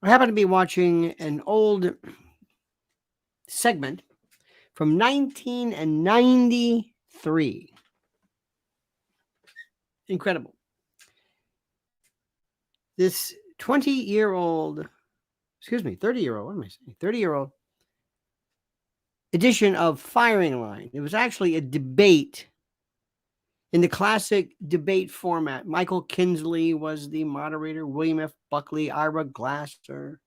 I happen to be watching an old segment from 1993. Incredible. This 20-year-old, 30-year-old, what am I saying? 30-year-old edition of Firing Line. It was actually a debate in the classic debate format. Michael Kinsley was the moderator, William F. Buckley, Ira Glasser.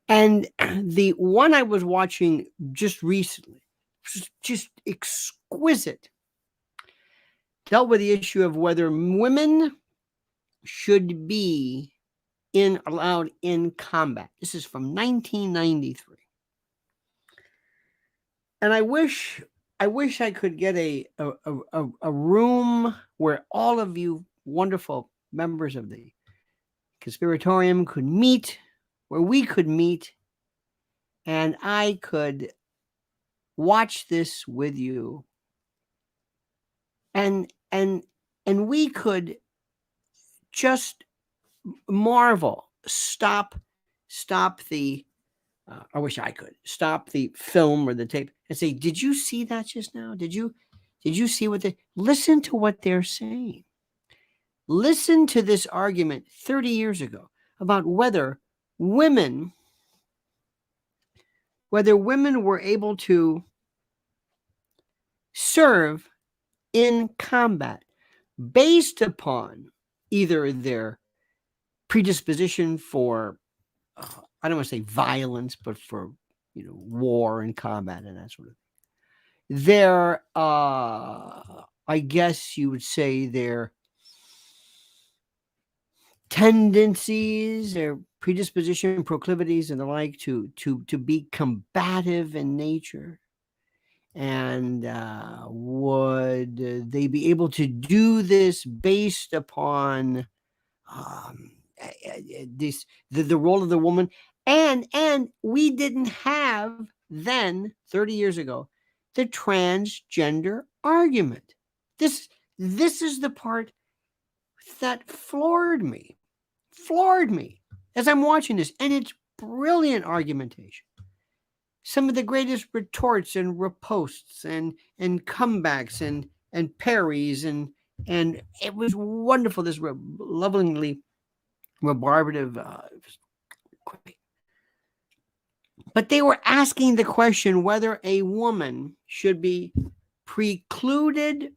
And the one I was watching just recently, just exquisite, dealt with the issue of whether women should be allowed in combat. This is from 1993. And I wish I could get a room where all of you wonderful members of the Conspiratorium could meet, where we could meet, and I could watch this with you, and we could just marvel, stop the I wish I could stop the film or the tape and say, did you see that just now? Did you see listen to what they're saying? Listen to this argument 30 years ago about whether women were able to serve in combat based upon either their predisposition for I don't want to say violence, but for war and combat and that sort of thing. Their I guess you would say their tendencies, their predisposition, proclivities, and the like to be combative in nature. And would they be able to do this based upon the role of the woman? And we didn't have then 30 years ago the transgender argument. This is the part that floored me as I'm watching this, and it's brilliant argumentation. Some of the greatest retorts and riposts and comebacks and parries and it was wonderful. This lovingly rebarbative, great. But they were asking the question whether a woman should be prevented,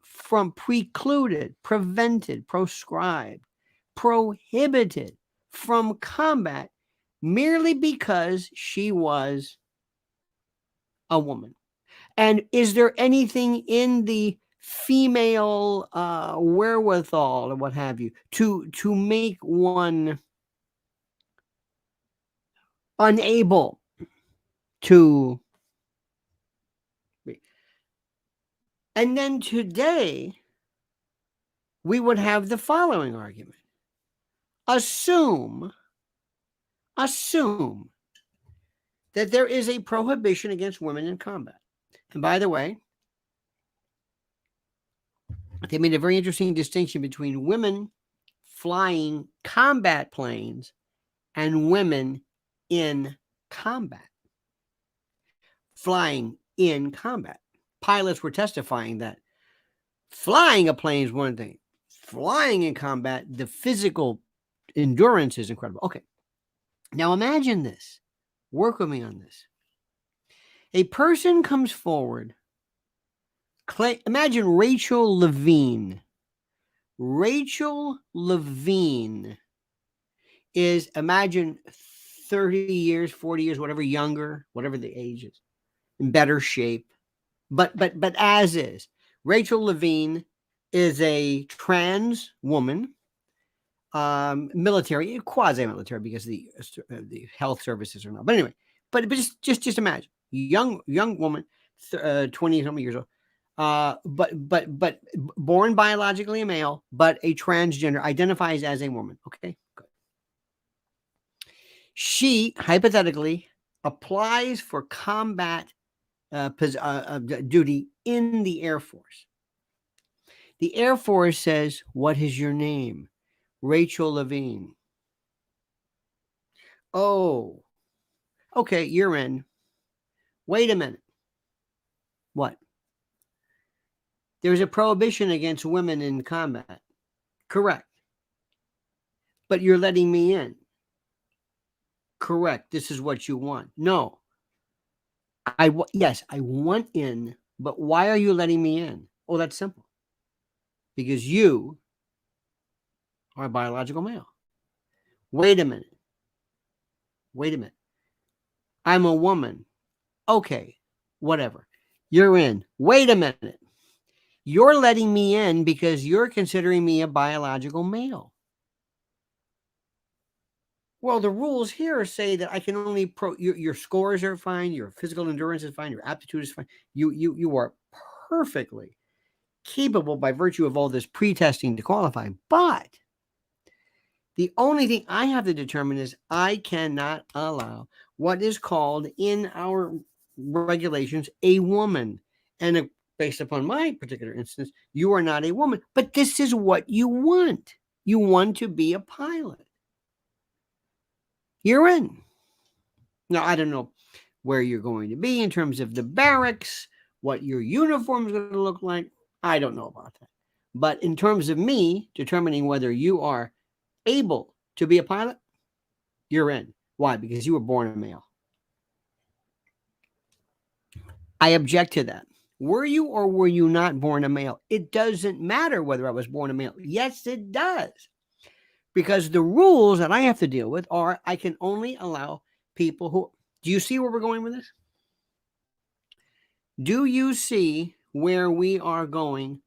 proscribed, prohibited from combat merely because she was a woman. And is there anything in the female wherewithal or what have you to make one unable to be? And then today we would have the following argument. Assume that there is a prohibition against women in combat. And by the way, they made a very interesting distinction between women flying combat planes and women in combat. Flying in combat. Pilots were testifying that flying a plane is one thing. Flying in combat, the physical endurance is incredible. Okay. Now imagine this. Work with me on this. A person comes forward. Imagine Rachel Levine. Rachel Levine is, imagine 30 years, 40 years, whatever, younger, whatever the age is, in better shape. But as is, Rachel Levine is a trans woman, military, quasi-military, because the health services are not. But anyway, but just imagine, young woman, 20-something years old, but born biologically a male, but a transgender, identifies as a woman. Okay, good. She hypothetically applies for combat duty in the Air Force. The Air Force says, "What is your name?" Rachel Levine. Oh, okay, you're in. Wait a minute. What? There's a prohibition against women in combat. Correct. But you're letting me in. Correct. This is what you want. No. Yes, I want in, but why are you letting me in? Oh, that's simple. Because you are a biological male. Wait a minute. Wait a minute. I'm a woman. Okay, whatever. You're in. Wait a minute. You're letting me in because you're considering me a biological male. Well, the rules here say that I can only your scores are fine, your physical endurance is fine, your aptitude is fine. You are perfectly capable by virtue of all this pre-testing to qualify. But the only thing I have to determine is I cannot allow what is called in our regulations a woman. And based upon my particular instance, you are not a woman. But this is what you want. You want to be a pilot. You're in. Now, I don't know where you're going to be in terms of the barracks, what your uniform is going to look like. I don't know about that. But in terms of me determining whether you are able to be a pilot, you're in. Why? Because you were born a male. I object to that. Were you or were you not born a male? It doesn't matter whether I was born a male. Yes, it does. Because the rules that I have to deal with are I can only allow people who... Do you see where we're going with this? Do you see where we are going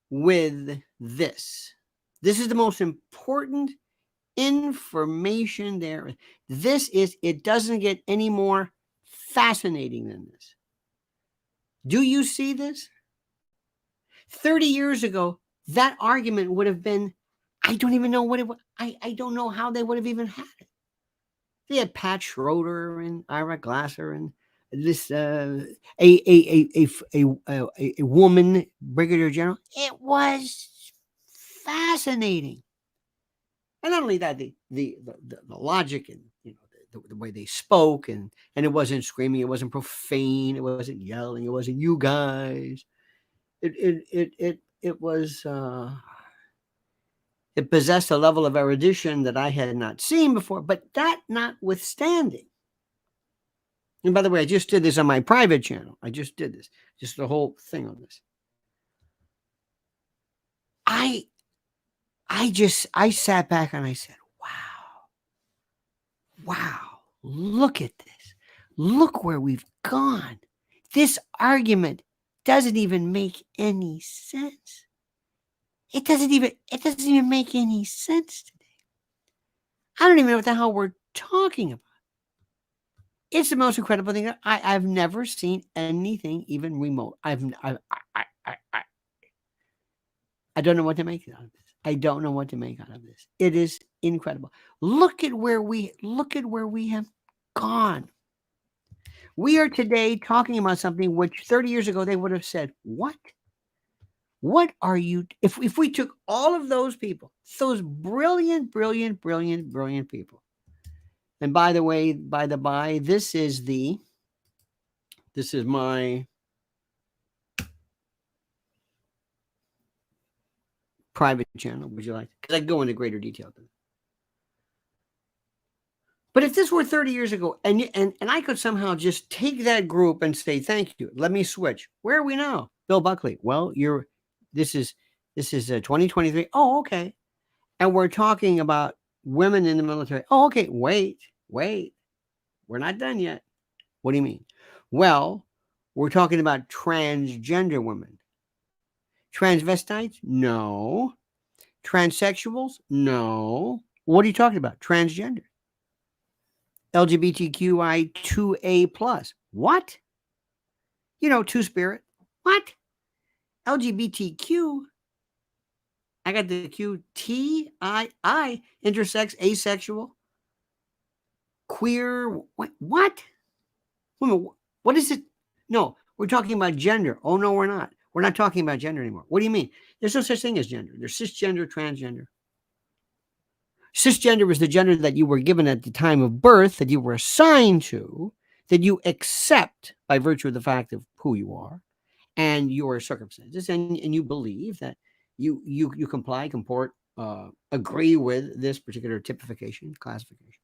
with this? This is the most important information there. It doesn't get any more fascinating than this. Do you see this? 30 years ago, that argument would have been, I don't even know what it was. I don't know how they would have even had it. They had Pat Schroeder and Ira Glasser and this a woman brigadier general. It was fascinating. And not only that, the logic and the way they spoke, and it wasn't screaming, it wasn't profane, it wasn't yelling, it wasn't you guys. It was it possessed a level of erudition that I had not seen before. But that notwithstanding, and by the way, I just did this on my private channel. I just did this, just the whole thing on this. I sat back and I said, wow, look at this. Look where we've gone. This argument doesn't even make any sense. It doesn't even make any sense today. I don't even know what the hell we're talking about. It's the most incredible thing. I've never seen anything even remote. I don't know what to make out of this. I don't know what to make out of this. It is incredible. Look at where we have gone. We are today talking about something which 30 years ago they would have said, what? What are you? If we took all of those people, those brilliant people. And by the way, this is my private channel. Would you like? Because I go into greater detail. But if this were 30 years ago, and I could somehow just take that group and say, thank you, let me switch. Where are we now? Bill Buckley. Well, this is 2023. Oh, okay. And we're talking about women in the military. Oh, okay. Wait. We're not done yet. What do you mean? Well, we're talking about transgender women. Transvestites? No. Transsexuals? No. What are you talking about? Transgender. LGBTQI2A+. What? Two-spirit. What? LGBTQ? I got the QTII, intersex, asexual, queer. What? What is it? No, we're talking about gender. Oh, no, we're not. We're not talking about gender anymore. What do you mean? There's no such thing as gender. There's cisgender, transgender. Cisgender is the gender that you were given at the time of birth, that you were assigned to, that you accept by virtue of the fact of who you are and your circumstances, and you believe that you comply, comport, agree with this particular typification, classification.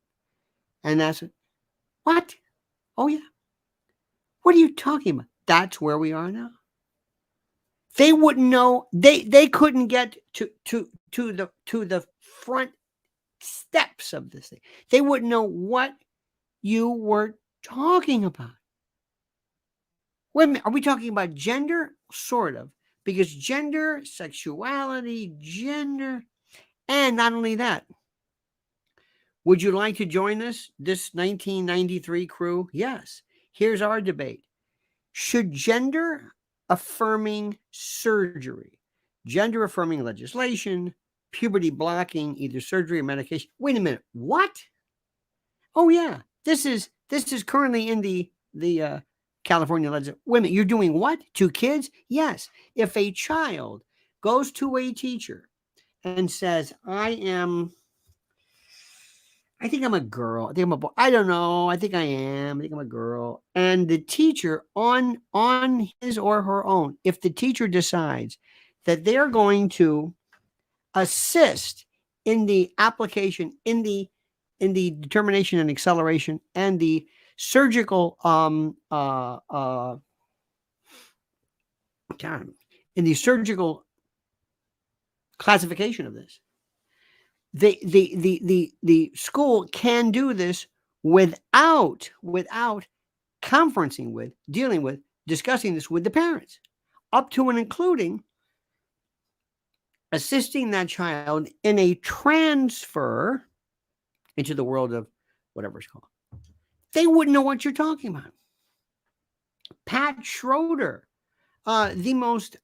And that's it. What? Oh, yeah. What are you talking about? That's where we are now. They wouldn't know. They couldn't get to the front steps of this thing. They wouldn't know what you were talking about. Wait a minute, are we talking about gender? Sort of. Because gender, sexuality, gender, and not only that. Would you like to join us, this 1993 crew? Yes. Here's our debate. Should gender affirming surgery, gender affirming legislation, puberty blocking, either surgery or medication? Wait a minute. What? Oh, yeah. This is currently in the California legislation. Wait a minute. You're doing what? To kids? Yes. If a child goes to a teacher and says, I think I'm a girl. I think I'm a boy. I don't know. I think I am. I think I'm a girl. And the teacher on his or her own, if the teacher decides that they're going to assist in the application, in the determination and acceleration and the surgical in the surgical classification of this, the school can do this without conferencing with, dealing with, discussing this with the parents, up to and including assisting that child in a transfer into the world of whatever it's called. They wouldn't know what you're talking about. Pat Schroeder, the most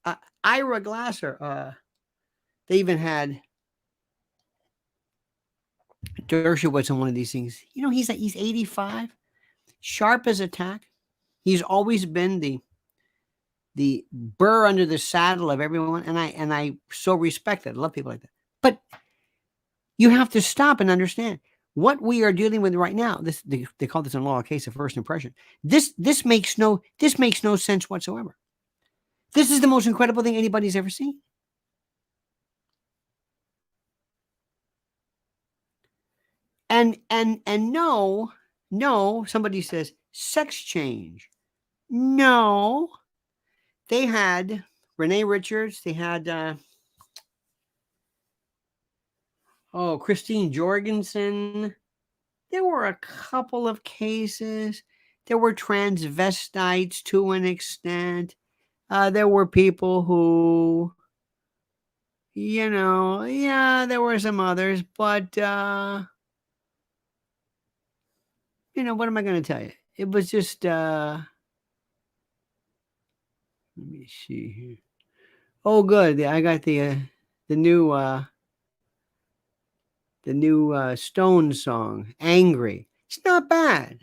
Ira Glasser. They even had Dershowitz on one of these things. You know, he's 85, sharp as a tack. He's always been the burr under the saddle of everyone, and I so respect that. I love people like that. But you have to stop and understand what we are dealing with right now. They call this in law a case of first impression. This makes no sense whatsoever. This is the most incredible thing anybody's ever seen. And no, somebody says sex change. No, they had Renee Richards. They had Christine Jorgensen. There were a couple of cases. There were transvestites to an extent. There were people who, there were some others, but, what am I going to tell you? It was just, let me see here. Oh, good. I got the new Stone song, Angry. It's not bad.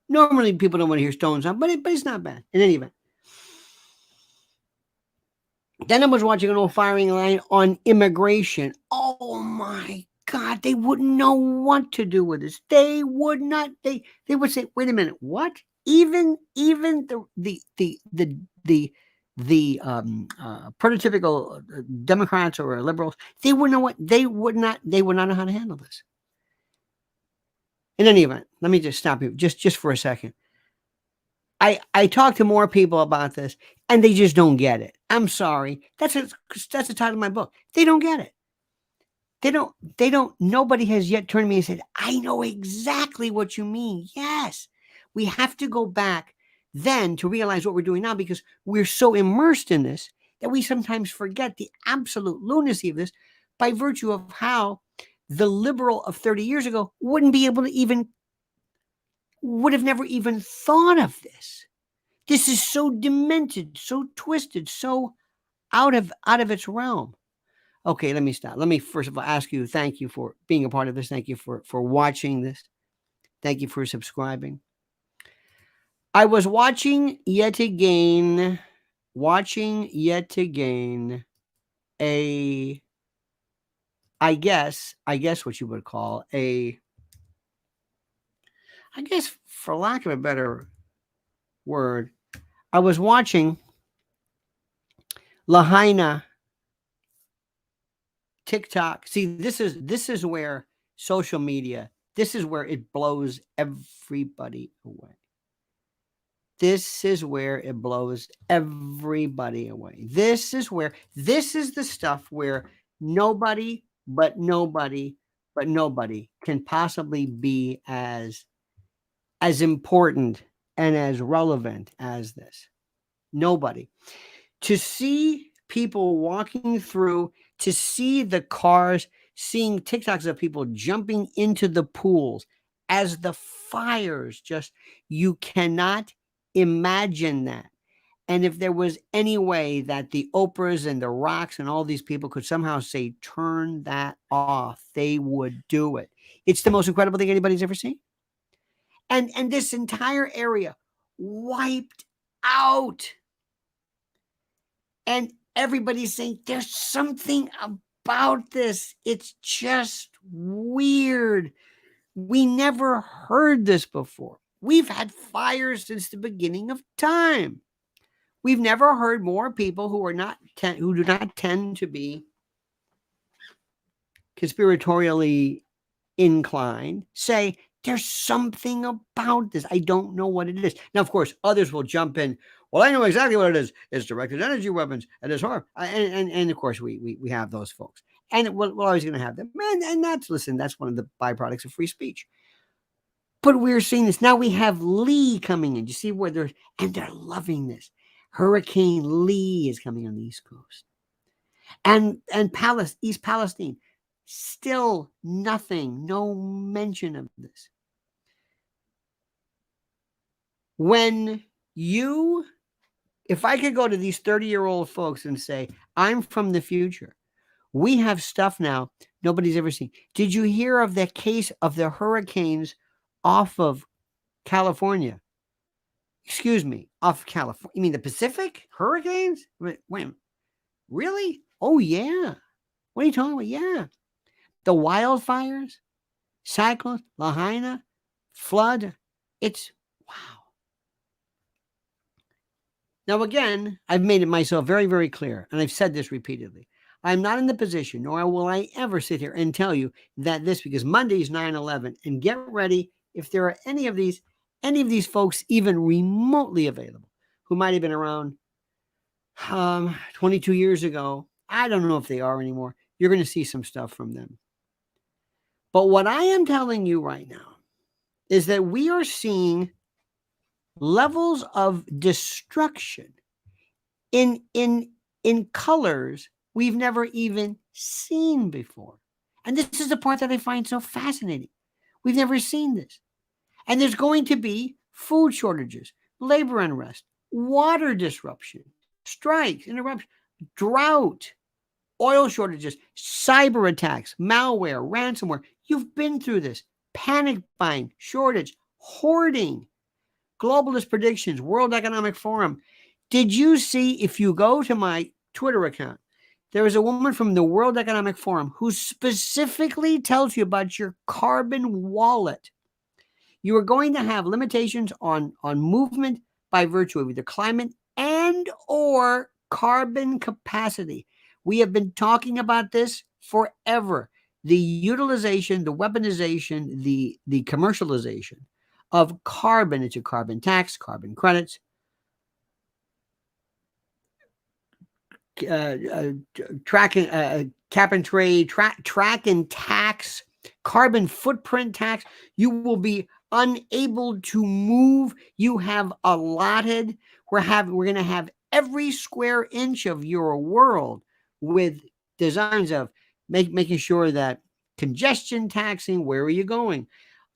Normally people don't want to hear Stone song, but it's not bad in any event. Then I was watching an old firing line on immigration. Oh my God, they wouldn't know what to do with this. They would not. They would say, "Wait a minute, what?" Even the prototypical Democrats or liberals, they wouldn't know what they would not know how to handle this. In any event, let me just stop you just for a second. I talk to more people about this, and they just don't get it. I'm sorry. That's the title of my book. They don't get it. They don't. Nobody has yet turned to me and said, "I know exactly what you mean." Yes, we have to go back then to realize what we're doing now, because we're so immersed in this that we sometimes forget the absolute lunacy of this by virtue of how the liberal of 30 years ago would have never even thought of this. This is so demented, so twisted, so out of its realm. Okay, let me stop. Let me first of all ask you, thank you for being a part of this. Thank you for watching this. Thank you for subscribing. I was watching yet again a I guess what you would call I guess for lack of a better word, I was watching Lahaina TikTok. See, this is where social media, this is where it blows everybody away. This is where it blows everybody away. This is the stuff where nobody can possibly be as important and as relevant as this. Nobody. To see people walking through, to see the cars, seeing TikToks of people jumping into the pools as the fires just, you cannot imagine that. And if there was any way that the Oprahs and the Rocks and all these people could somehow say, turn that off, they would do it. It's the most incredible thing anybody's ever seen. And this entire area wiped out. And everybody's saying there's something about this. It's just weird. We never heard this before. We've had fires since the beginning of time. We've never heard more people who do not tend to be conspiratorially inclined say there's something about this. I don't know what it is. Now, of course, others will jump in. Well, I know exactly what it is. It's directed energy weapons and it's horror. And of course, we have those folks. And we're always going to have them. And that's one of the byproducts of free speech. But we're seeing this. Now we have Lee coming in. You see where they're loving this. Hurricane Lee is coming on the East Coast. And East Palestine. Still nothing, no mention of this. If I could go to these 30-year-old folks and say, I'm from the future, we have stuff now nobody's ever seen. Did you hear of the case of the hurricanes off of California? Excuse me, off California. You mean the Pacific hurricanes? Wait, really? Oh, yeah. What are you talking about? Yeah. The wildfires, cyclones, Lahaina, flood. It's wow. Now, again, I've made it myself very, very clear, and I've said this repeatedly. I'm not in the position, nor will I ever sit here and tell you that because Monday is 9/11, and get ready, if there are any of these folks even remotely available who might have been around 22 years ago, I don't know if they are anymore. You're going to see some stuff from them. But what I am telling you right now is that we are seeing levels of destruction in colors we've never even seen before. And this is the part that I find so fascinating. We've never seen this. And there's going to be food shortages, labor unrest, water disruption, strikes, interruptions, drought, oil shortages, cyber attacks, malware, ransomware. You've been through this. Panic buying, shortage, hoarding, globalist predictions, World Economic Forum. Did you see, if you go to my Twitter account, there is a woman from the World Economic Forum who specifically tells you about your carbon wallet. You are going to have limitations on movement by virtue of either climate and or carbon capacity. We have been talking about this forever. The utilization, the weaponization, the commercialization of carbon into carbon tax, carbon credits, track and cap and trade, track and tax, carbon footprint tax. You will be unable to move. You have allotted. We're going to have every square inch of your world with designs of making sure that congestion taxing. Where are you going?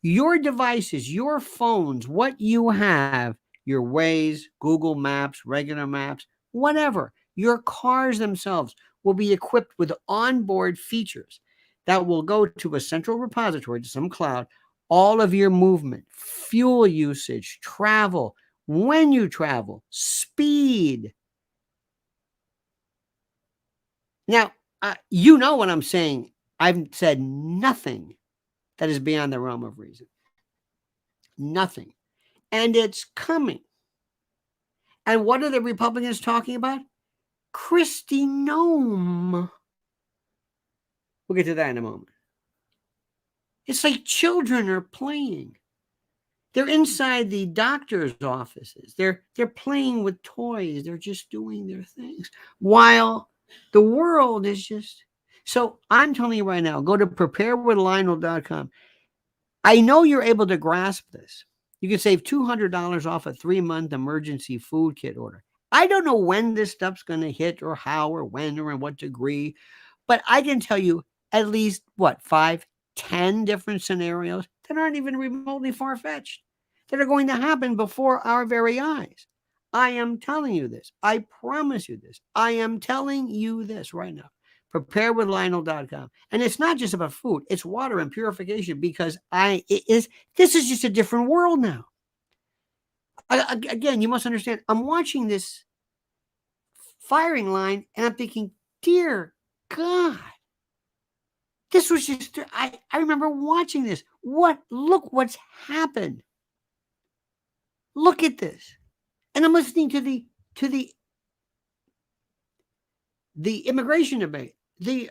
Your devices, your phones, what you have, your Waze, Google Maps, regular maps, whatever. Your cars themselves will be equipped with onboard features that will go to a central repository, to some cloud, all of your movement, fuel usage, travel, when you travel, speed. Now, you know what I'm saying. I've said nothing that is beyond the realm of reason. Nothing. And it's coming. And what are the Republicans talking about? Kristi Noem. We'll get to that in a moment. It's like children are playing. They're inside the doctor's offices. They're playing with toys. They're just doing their things. While the world is just... So I'm telling you right now, go to preparewithlionel.com. I know you're able to grasp this. You can save $200 off a 3-month emergency food kit order. I don't know when this stuff's going to hit or how or when or in what degree, but I can tell you at least, 5, 10 different scenarios that aren't even remotely far-fetched, that are going to happen before our very eyes. I am telling you this. I promise you this. I am telling you this right now. Preparewithlionel.com. And it's not just about food. It's water and purification, because this is just a different world now. Again, you must understand, I'm watching this firing line and I'm thinking, dear God, this was just, I remember watching this. Look what's happened. Look at this. And I'm listening to the immigration debate, the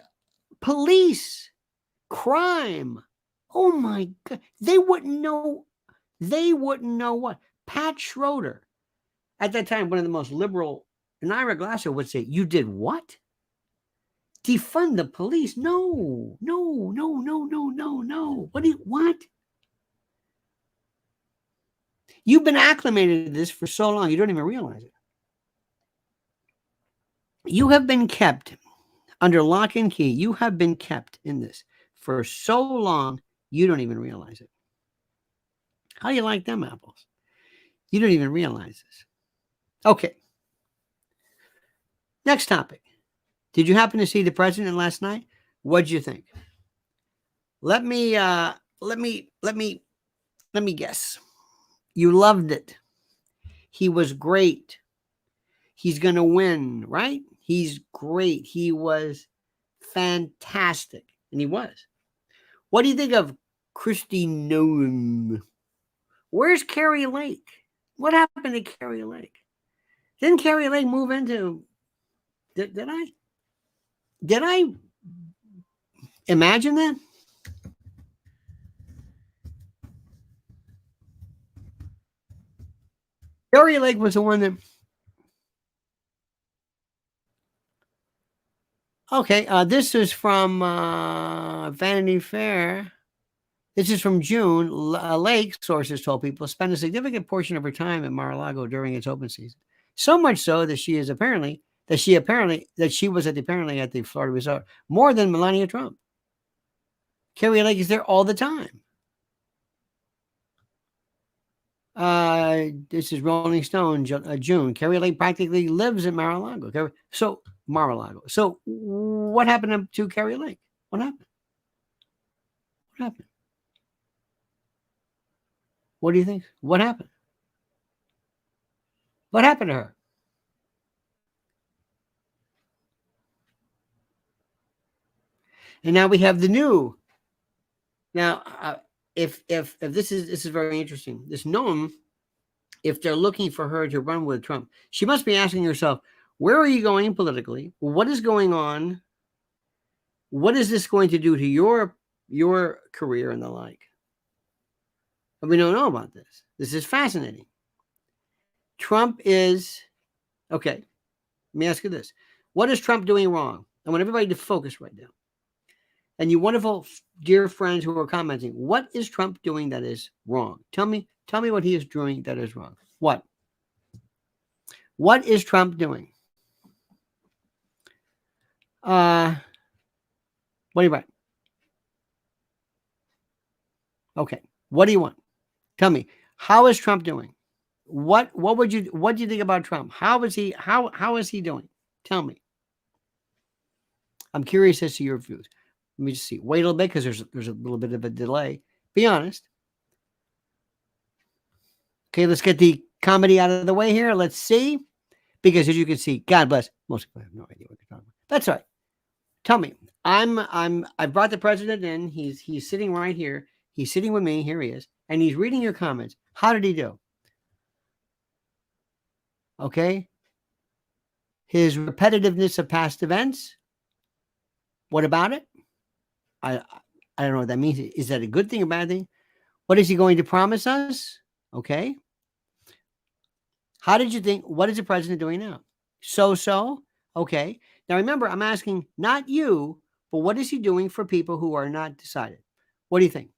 police, crime. Oh my God. They wouldn't know what. Pat Schroeder, at that time, one of the most liberal, and Ira Glasser would say, you did what? Defund the police? No. What? You've been acclimated to this for so long, you don't even realize it. You have been kept under lock and key. You have been kept in this for so long, you don't even realize it. How do you like them apples? You don't even realize this. Okay. Next topic. Did you happen to see the president last night? What'd you think? Let me guess. You loved it. He was great. He's going to win, right? He's great. He was fantastic. And he was. What do you think of Kristi Noem? Where's Carrie Lake? What happened to Carrie Lake? Didn't Carrie Lake move into... Did I imagine that? Carrie Lake was the one that... Okay, this is from Vanity Fair. This is from June. Lake, sources told people, spent a significant portion of her time at Mar-a-Lago during its open season. So much so that she was apparently at the Florida resort more than Melania Trump. Carrie Lake is there all the time. This is Rolling Stone, June. Carrie Lake practically lives in Mar-a-Lago. So Mar-a-Lago. So what happened to Carrie Lake? What happened? What do you think? What happened? What happened to her? And now we have the new. Now, if this is very interesting. This Noem, if they're looking for her to run with Trump, she must be asking herself, where are you going politically? What is going on? What is this going to do to your career and the like? But we don't know about this. This is fascinating. Trump is, okay, let me ask you this. What is Trump doing wrong? I want everybody to focus right now. And you wonderful dear friends who are commenting, what is Trump doing that is wrong? Tell me what he is doing that is wrong. What? What is Trump doing? What do you want? Okay. What do you want? Tell me. How is Trump doing? What do you think about Trump? How is he doing? Tell me. I'm curious as to your views. Let me just see. Wait a little bit because there's a little bit of a delay. Be honest. Okay, let's get the comedy out of the way here. Let's see. Because as you can see, God bless. Most people have no idea what they're talking about. That's all right. Tell me, I brought the president in. He's sitting right here. He's sitting with me. Here he is. And he's reading your comments. How did he do? Okay. His repetitiveness of past events. What about it? I I don't know what that means. Is that a good thing or bad thing? What is he going to promise us? Okay. How did you think? What is the president doing now? So. Okay. Now remember, I'm asking not you, but what is he doing for people who are not decided? What do you think?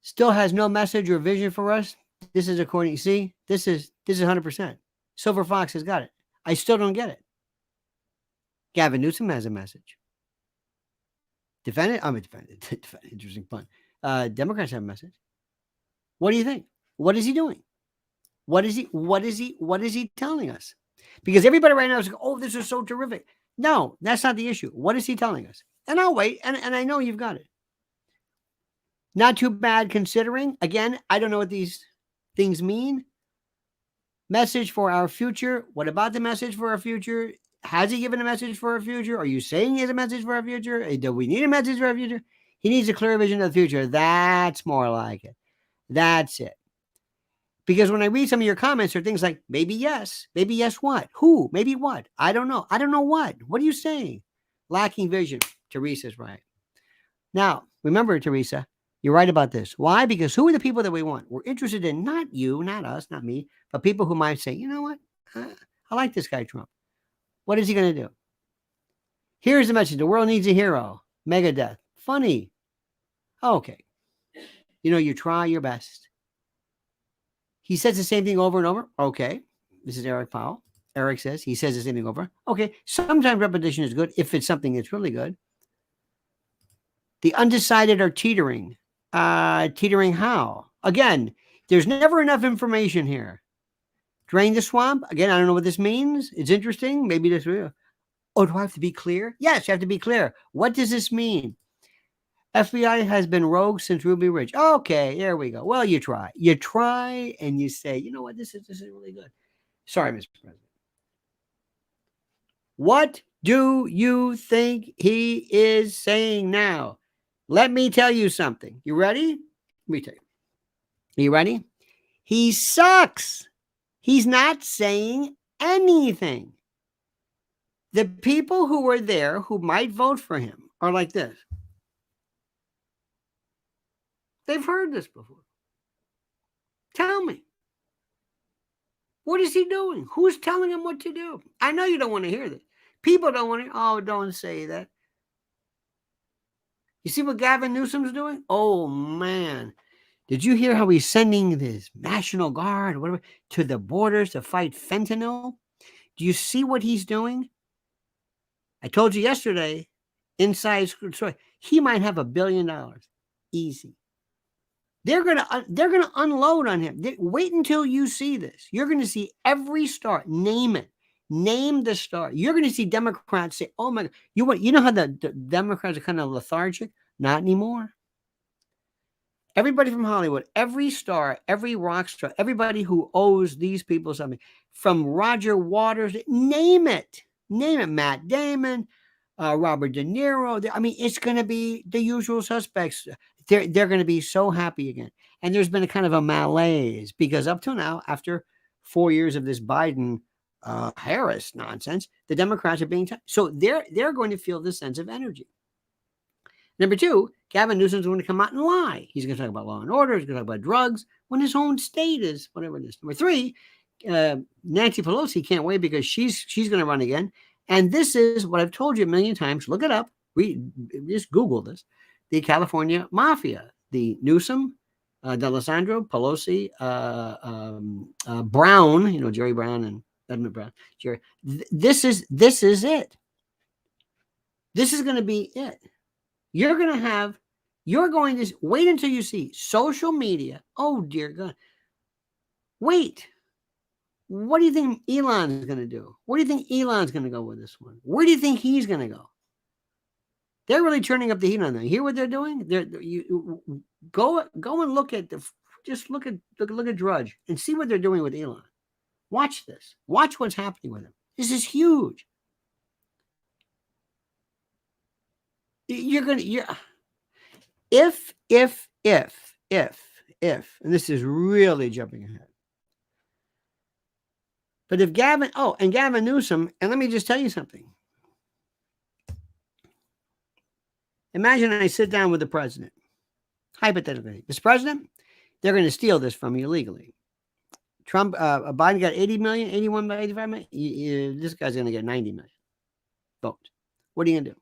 Still has no message or vision for us. This is according. See, this is 100%. Silver Fox has got it. I still don't get it. Gavin Newsom has a message. Defendant. I'm a defendant. Interesting pun. Democrats have a message. What do you think? What is he doing? What is he telling us? Because everybody right now is like, oh, this is so terrific. No, that's not the issue. What is he telling us? And I'll wait. And I know you've got it. Not too bad considering. Again, I don't know what these things mean. Message for our future. What about the message for our future? Has he given a message for our future? Are you saying he has a message for our future? Do we need a message for our future? He needs a clear vision of the future. That's more like it. That's it. Because when I read some of your comments, there are things like, maybe yes what? Who? Maybe what? I don't know. I don't know what. What are you saying? Lacking vision. Teresa's right. Now, remember, Teresa, you're right about this. Why? Because who are the people that we want? We're interested in not you, not us, not me, but people who might say, you know what? I like this guy, Trump. What is he going to do? Here's the message. The world needs a hero. Megadeth. Funny. Okay. You try your best. He says the same thing over and over. Okay. This is Eric Powell. Eric says he says the same thing over. Okay. Sometimes repetition is good if it's something that's really good. The undecided are teetering. Teetering how? Again, there's never enough information here. Drain the swamp. Again, I don't know what this means. It's interesting. Maybe this will. Oh, do I have to be clear? Yes, you have to be clear. What does this mean? FBI has been rogue since Ruby Ridge. Okay, there we go. Well, you try. You try and you say, you know what, this is really good. Sorry, Mr. President. What do you think he is saying now? Let me tell you something. You ready? Let me tell you. Are you ready? He sucks. He's not saying anything. The people who were there who might vote for him are like this. They've heard this before. Tell me. What is he doing? Who's telling him what to do? I know you don't want to hear this. People don't want to. Oh, don't say that. You see what Gavin Newsom's doing? Oh, man. Did you hear how he's sending this National Guard whatever, to the borders to fight fentanyl? Do you see what he's doing? I told you yesterday, inside story, he might have $1 billion. Easy. They're gonna unload on him. Wait until you see this. You're gonna see every star. Name it. Name the star. You're gonna see Democrats say, "Oh my God!" You know how the Democrats are kind of lethargic? Not anymore. Everybody from Hollywood, every star, every rock star, everybody who owes these people something, from Roger Waters, name it. Matt Damon, Robert De Niro. I mean, it's going to be the usual suspects. They're going to be so happy again. And there's been a kind of a malaise because up till now, after 4 years of this Biden Harris nonsense, the Democrats are being so they're going to feel this sense of energy. Number two, Gavin Newsom's going to come out and lie. He's going to talk about law and order. He's going to talk about drugs when his own state is whatever it is. Number three, Nancy Pelosi can't wait because she's going to run again. And this is what I've told you a million times. Look it up. Just Google this. The California Mafia, the Newsom, D'Alessandro, Pelosi, Brown, Jerry Brown and Edmund Brown. Jerry. This is it. This is going to be it. You're going to wait until you see social media. Oh, dear God. Wait. What do you think Elon is going to do? Where do you think Elon's going to go with this one? Where do you think he's going to go? They're really turning up the heat on them. You hear what they're doing? Go and look at look at Drudge and see what they're doing with Elon. Watch this. Watch what's happening with him. This is huge. if, and this is really jumping ahead. But if Gavin Newsom, and let me just tell you something. Imagine I sit down with the president. Hypothetically, Mr. President, they're going to steal this from you legally. Trump, Biden got 80 million, 81 by 85 million. This guy's going to get 90 million votes. What are you going to do?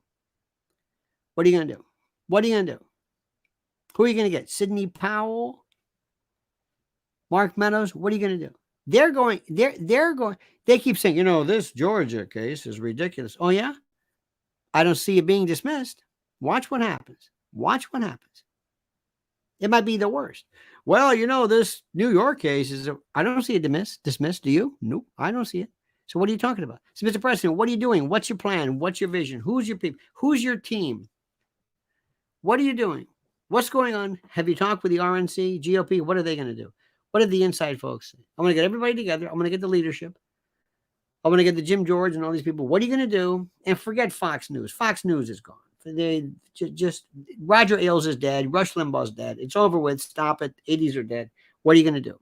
What are you going to do? What are you going to do? Who are you going to get? Sidney Powell? Mark Meadows? What are you going to do? They're going, they keep saying, this Georgia case is ridiculous. Oh, yeah? I don't see it being dismissed. Watch what happens. Watch what happens. It might be the worst. Well, this New York case I don't see it dismissed. Do you? Nope, I don't see it. So what are you talking about? So, Mr. President, what are you doing? What's your plan? What's your vision? Who's your people? Who's your team? What are you doing? What's going on? Have you talked with the RNC, GOP? What are they going to do? What did the inside folks say? I'm going to get everybody together. I'm going to get the leadership. I'm going to get the Jim George and all these people. What are you going to do? And forget Fox News. Fox News is gone. They just Roger Ailes is dead. Rush Limbaugh's dead. It's over with. Stop it. 80s are dead. What are you going to do?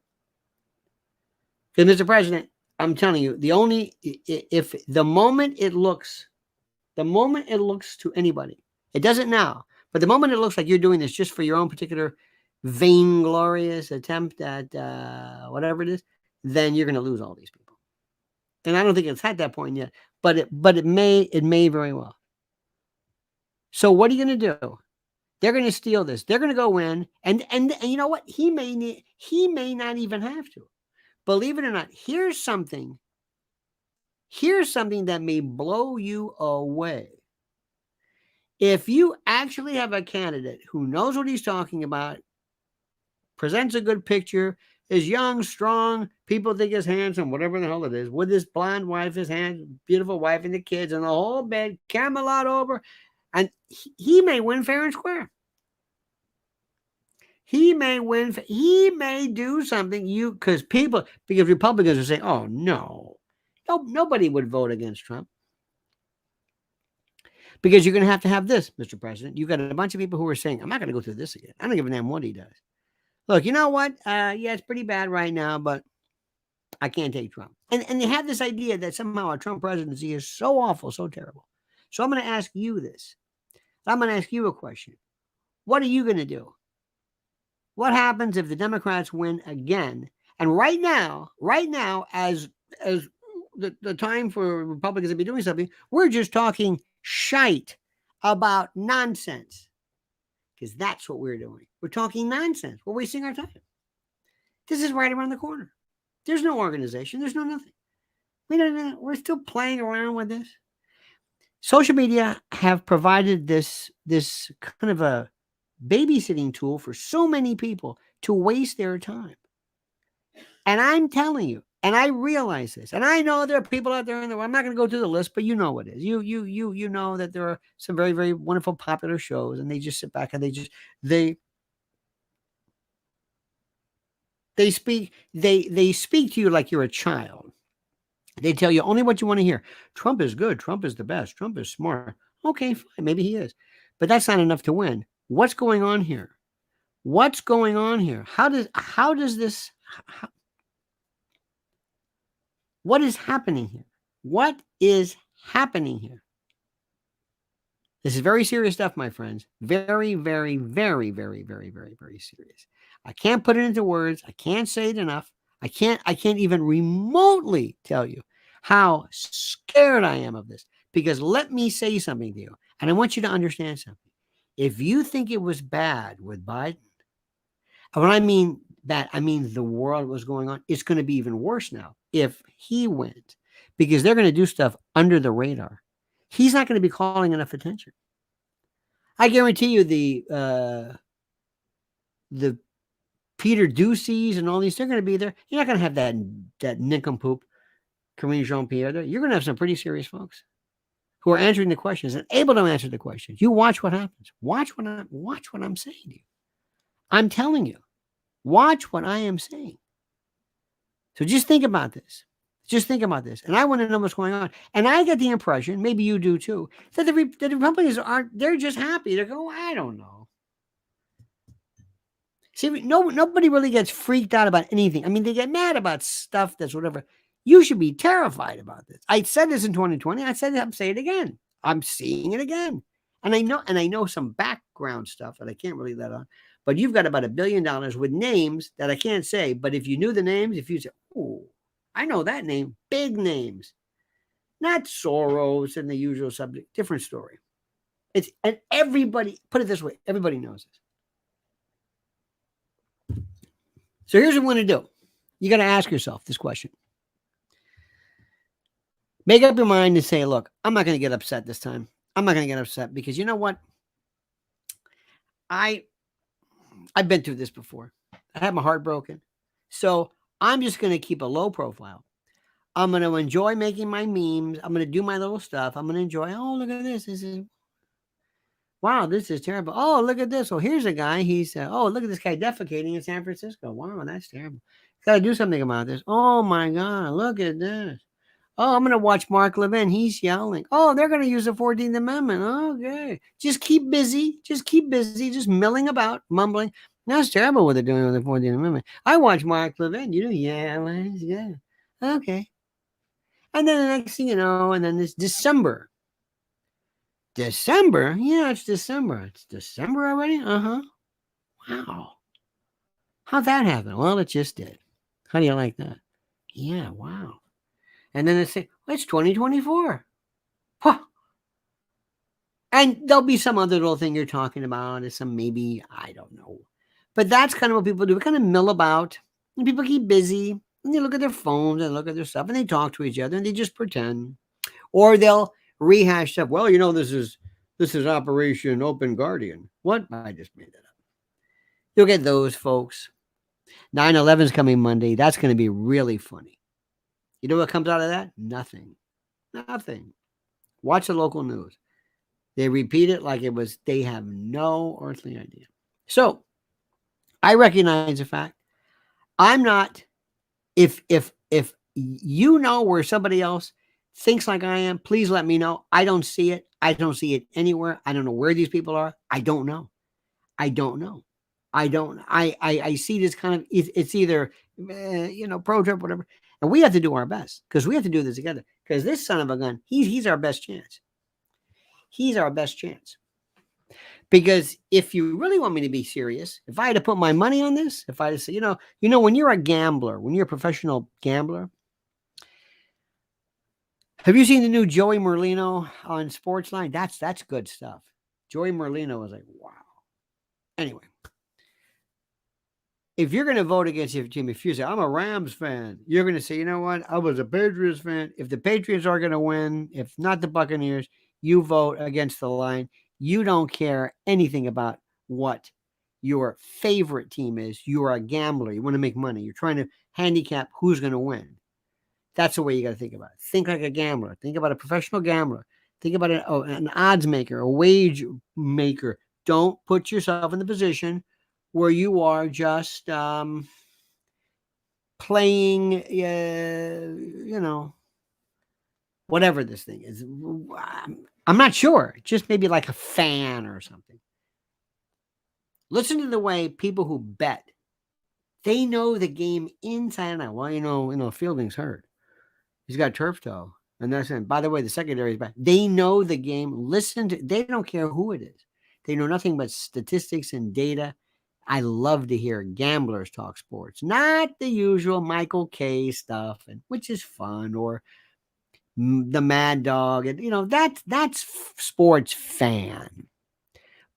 Because, Mr. President, I'm telling you, if the moment it looks to anybody, it doesn't now, but the moment it looks like you're doing this just for your own particular vainglorious attempt at whatever it is, then you're going to lose all these people. And I don't think it's at that point yet, but it may very well. So what are you going to do? They're going to steal this. They're going to go in, and you know what? He may not even have to. Believe it or not, here's something that may blow you away. If you actually have a candidate who knows what he's talking about, presents a good picture, is young, strong, people think is handsome, whatever the hell it is, with his blonde wife, his beautiful wife and the kids and the whole bed, Camelot over, and he may win fair and square. He may win. He may do something because Republicans are saying, "Oh no, nobody would vote against Trump." Because you're going to have this, Mr. President. You've got a bunch of people who are saying, "I'm not going to go through this again. I don't give a damn what he does." Look, you know what? Yeah, it's pretty bad right now, but I can't take Trump. And they have this idea that somehow a Trump presidency is so awful, so terrible. So I'm going to ask you this. I'm going to ask you a question. What are you going to do? What happens if the Democrats win again? And right now, as the time for Republicans to be doing something, we're just talking shite about nonsense. Because that's what we're doing. We're talking nonsense. We're wasting our time. This is right around the corner. There's no organization. There's no nothing. We're still playing around with this. Social media have provided this kind of a babysitting tool for so many people to waste their time. And I'm telling you, and I realize this, and I know there are people out there in the world. I'm not going to go through the list, but you know what it is. You know that there are some very, very wonderful, popular shows, and they just sit back and they speak to you like you're a child. They tell you only what you want to hear. Trump is good. Trump is the best. Trump is smart. Okay, fine. Maybe he is. But that's not enough to win. What's going on here? What's going on here? What is happening here? What is happening here? This is very serious stuff, my friends. Very, very, very, very, very, very, very serious. I can't put it into words. I can't say it enough. I can't even remotely tell you how scared I am of this. Because let me say something to you, and I want you to understand something. If you think it was bad with Biden, and when I mean that, I mean the world was going on, it's going to be even worse now if he wins, because they're going to do stuff under the radar. He's not going to be calling enough attention. I guarantee you the Peter Duceys and all these, they're going to be there. You're not going to have that nincompoop Karine Jean-Pierre there. You're going to have some pretty serious folks who are answering the questions and able to answer the questions. You watch what happens. Watch what I'm saying to you. I'm telling you. Watch what I am saying. So just think about this. Just think about this. And I want to know what's going on. And I get the impression, maybe you do too, that the Republicans they're just happy. They're going, I don't know. See, nobody really gets freaked out about anything. I mean, they get mad about stuff that's whatever. You should be terrified about this. I said this in 2020. I'm saying it again. I'm seeing it again. And I know some background stuff that I can't really let on. But you've got about $1 billion with names that I can't say. But if you knew the names, if you say, oh, I know that name, big names, not Soros and the usual subject, different story. And everybody, put it this way, everybody knows this. So here's what I'm going to do. You got to ask yourself this question. Make up your mind and say, look, I'm not going to get upset this time. I'm not going to get upset because you know what? I've been through this before. I had my heart broken. So I'm just going to keep a low profile. I'm going to enjoy making my memes. I'm going to do my little stuff. I'm going to enjoy, oh, look at this. Wow, this is terrible. Oh, look at this. Oh, here's a guy. He's, oh, look at this guy defecating in San Francisco. Wow, that's terrible. Got to do something about this. Oh, my God, look at this. Oh, I'm going to watch Mark Levin. He's yelling. Oh, they're going to use the 14th Amendment. Okay. Just keep busy. Just milling about, mumbling. That's terrible what they're doing with the 14th Amendment. I watch Mark Levin. You know, yeah. Okay. And then the next thing you know, and then this December. December? Yeah, it's December. It's December already? Uh-huh. Wow. How'd that happen? Well, it just did. How do you like that? Yeah, wow. And then they say, well, it's 2024. Huh. And there'll be some other little thing you're talking about. It's some maybe, I don't know. But that's kind of what people do. We kind of mill about. And people keep busy. And they look at their phones and look at their stuff. And they talk to each other. And they just pretend. Or they'll rehash stuff. Well, you know, this is Operation Open Guardian. What? I just made that up. You'll get those folks. 9/11 is coming Monday. That's going to be really funny. You know what comes out of that? Nothing. Watch the local news. They repeat it like it was, they have no earthly idea. So I recognize the fact. I'm not, if you know where somebody else thinks like I am, please let me know. I don't see it. I don't see it anywhere. I don't know where these people are. I don't know. I see this kind of, it's either, pro-Trump, whatever. And we have to do our best because we have to do this together because this son of a gun, he's our best chance. He's our best chance. Because if you really want me to be serious, if I had to put my money on this, if I had to say, when you're a gambler, when you're a professional gambler, have you seen the new Joey Merlino on Sportsline? That's good stuff. Joey Merlino was like, wow. Anyway, if you're going to vote against your team, if you say, I'm a Rams fan, you're going to say, you know what? I was a Patriots fan. If the Patriots are going to win, if not the Buccaneers, you vote against the line. You don't care anything about what your favorite team is. You are a gambler. You want to make money. You're trying to handicap who's going to win. That's the way you got to think about it. Think like a gambler. Think about a professional gambler. Think about an odds maker, a wage maker. Don't put yourself in the position where you are just playing, whatever this thing is. I'm not sure. Just maybe like a fan or something. Listen to the way people who bet, they know the game inside and out. Well, Fielding's hurt. He's got turf toe. And that's it. By the way, the secondary is back. They know the game. They don't care who it is. They know nothing but statistics and data. I love to hear gamblers talk sports, not the usual Michael K stuff, which is fun, or the Mad Dog, and that's sports fan.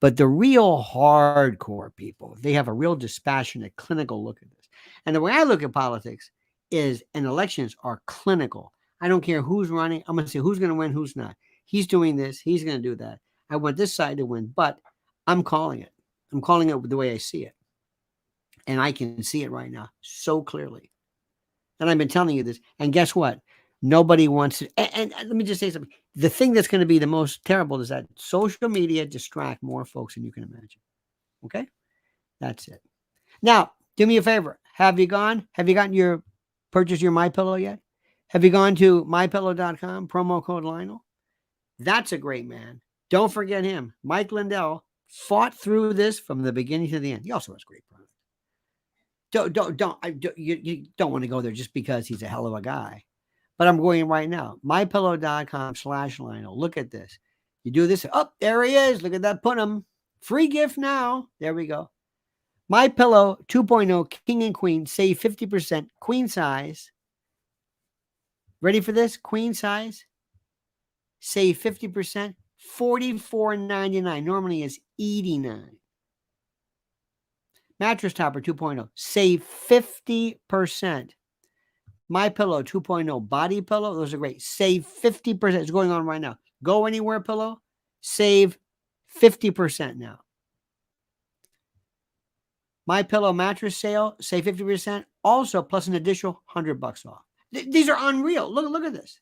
But the real hardcore people, they have a real dispassionate, clinical look at this. And the way I look at politics is, and elections are clinical. I don't care who's running. I'm going to say who's going to win, who's not. He's doing this. He's going to do that. I want this side to win, but I'm calling it. I'm calling it the way I see it. And I can see it right now so clearly. And I've been telling you this. And guess what? Nobody wants to. And let me just say something. The thing that's going to be the most terrible is that social media distract more folks than you can imagine. Okay? That's it. Now, do me a favor. Have you gotten purchased your MyPillow yet? Have you gone to mypillow.com, promo code Lionel? That's a great man. Don't forget him. Mike Lindell fought through this from the beginning to the end. He also has great products. You don't want to go there just because he's a hell of a guy. But I'm going right now. mypillow.com/Lionel. Look at this. You do this. Oh, there he is. Look at that. Put him. Free gift now. There we go. My Pillow 2.0 King and Queen. Save 50%. Queen size. Ready for this? Queen size. Save 50%. $44.99. Normally is $89. Mattress Topper 2.0. Save 50%. My Pillow 2.0 Body Pillow. Those are great. Save 50%. It's going on right now. Go Anywhere Pillow. Save 50% now. My Pillow mattress sale. Save 50%. Also, plus an additional $100 off. These are unreal. Look at this.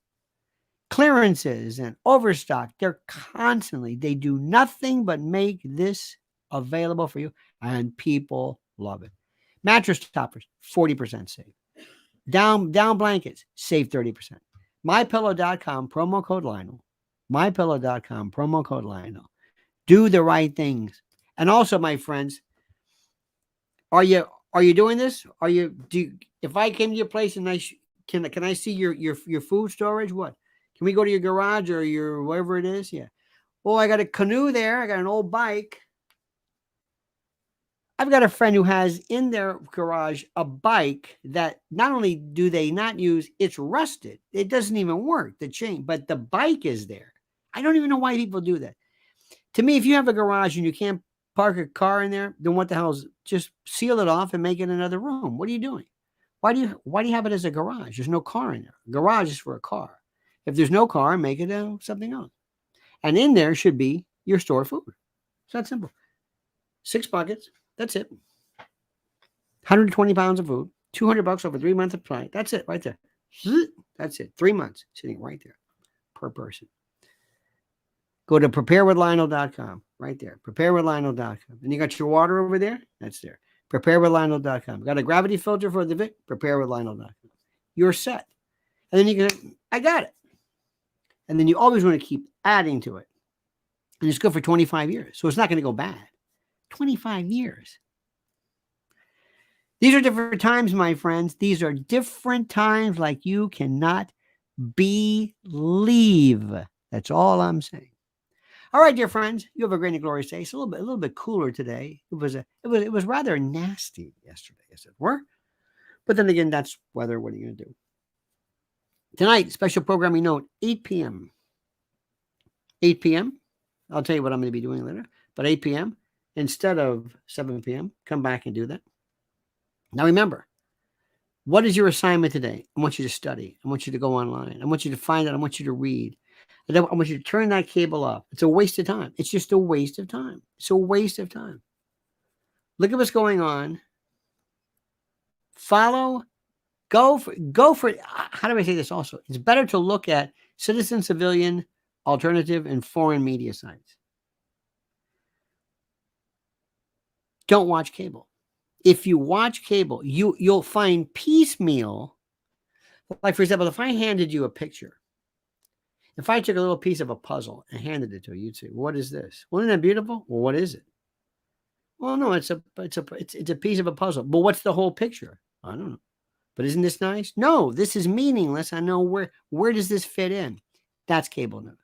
Clearances and overstock. They're constantly. They do nothing but make this available for you. And people love it. Mattress Toppers. 40% save. Down blankets, save 30%. MyPillow.com, promo code Lionel. MyPillow.com, promo code Lionel. Do the right things. And also, my friends, are you doing this? If I came to your place and can I see your food storage? What? Can we go to your garage or your wherever it is? Yeah. Oh, I got a canoe there. I got an old bike. I've got a friend who has in their garage a bike that not only do they not use, it's rusted. It doesn't even work, the chain, but the bike is there. I don't even know why people do that. To me, if you have a garage and you can't park a car in there, then what the hell is, just seal it off and make it another room. What are you doing? Why do you have it as a garage? There's no car in there. Garage is for a car. If there's no car, make it something else. And in there should be your stored food. It's that simple. 6 buckets. That's it. 120 pounds of food, $200 over 3 months of supply. That's it right there. That's it. 3 months sitting right there per person. Go to preparewithlionel.com right there. Preparewithlionel.com. And you got your water over there. That's there. Preparewithlionel.com. Got a gravity filter for the Vic. Preparewithlionel.com. You're set. And then you can, I got it. And then you always want to keep adding to it. And it's good for 25 years. So it's not going to go bad. 25 years. These are different times, my friends. These are different times like you cannot believe. That's all I'm saying. All right, dear friends, you have a great and glorious day. It's a little bit cooler today. It was rather nasty yesterday, as it were. But then again, that's weather. What are you going to do? Tonight, special programming note, 8 p.m. 8 p.m. I'll tell you what I'm going to be doing later. But 8 p.m. instead of 7 p.m., come back and do that. Now remember, what is your assignment today? I want you to study. I want you to go online. I want you to find out. I want you to read. I want you to turn that cable off. It's a waste of time. It's just a waste of time. It's a waste of time. Look at what's going on. Follow. Go for it. How do I say this also? It's better to look at citizen, civilian, alternative, and foreign media sites. Don't watch cable. If you watch cable, you'll find piecemeal. Like, for example, if I handed you a picture, if I took a little piece of a puzzle and handed it to you, you'd say, "What is this?" Well, isn't that beautiful? Well, what is it? Well, no, it's a piece of a puzzle. But what's the whole picture? I don't know. But isn't this nice? No, this is meaningless. I know where does this fit in? That's cable news.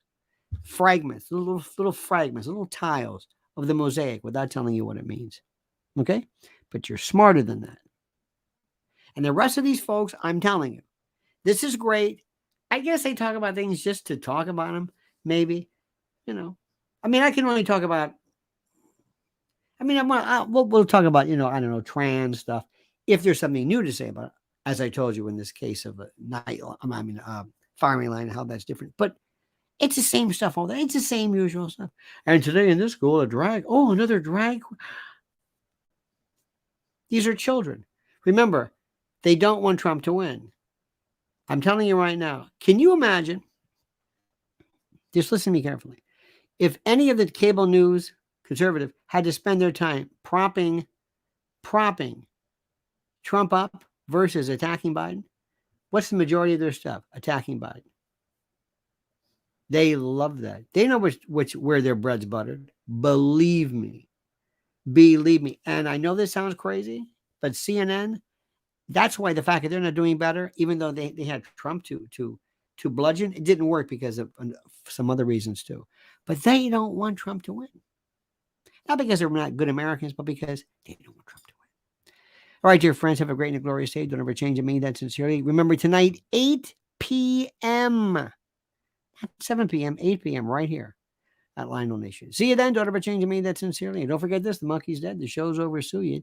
Fragments, little fragments, little tiles of the mosaic without telling you what it means. Okay? But you're smarter than that. And the rest of these folks, I'm telling you, this is great. I guess they talk about things just to talk about them, maybe. You know, I mean, I can only talk about, I mean, we'll talk about, I don't know, trans stuff, if there's something new to say about it, as I told you in this case of firing line, how that's different. But it's the same stuff all day. It's the same usual stuff. And today in this school, another drag. These are children. Remember, they don't want Trump to win. I'm telling you right now. Can you imagine? Just listen to me carefully. If any of the cable news conservative had to spend their time propping Trump up versus attacking Biden, What's the majority of their stuff? Attacking Biden. They love that. They know where their bread's buttered. Believe me. Believe me. And I know this sounds crazy, but CNN, that's why the fact that they're not doing better, even though they had Trump to bludgeon, it didn't work because of some other reasons too. But they don't want Trump to win. Not because they're not good Americans, but because they don't want Trump to win. All right, dear friends, have a great and glorious day. Don't ever change. I mean that sincerely. Remember tonight, 8 p.m. Not 7 p.m., 8 p.m. right here at Lionel Nation. See you then. Don't ever change. I mean that sincerely. And don't forget this, the monkey's dead. The show's over. Sue you.